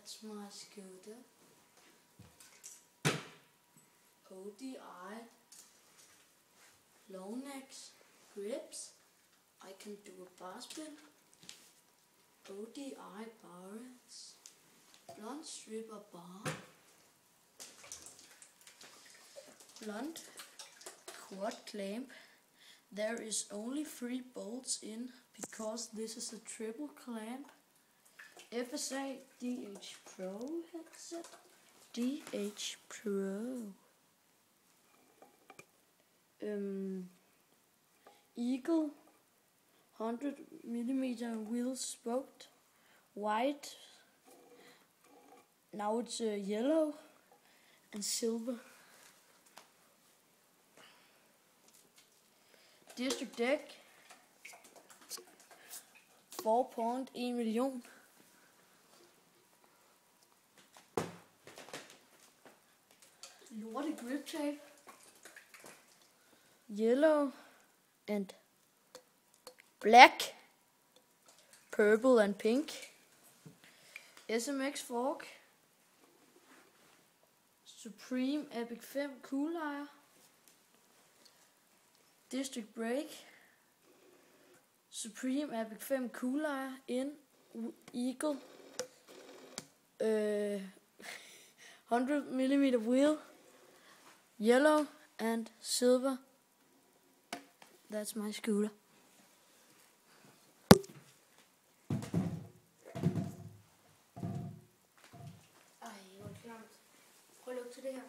That's my scooter. ODI, long necks, grips. I can do a bar spin. ODI barrels, blunt stripper bar, blunt quad clamp. There is only 3 bolts in because this is a triple clamp. FSA DH Pro headset. DH Pro. Eagle 100mm wheel spoked, white. Now it's yellow and silver. District deck 4.1 million. Lorte grip tape. Yellow and black, purple and pink. SMX fork. Supreme Epic 5 Coolire. District brake. Supreme Epic 5 Coolire in Eagle 100mm wheel, yellow and silver. That's my scooter. Ej, hvor klamt. Prøv at lukke til det her.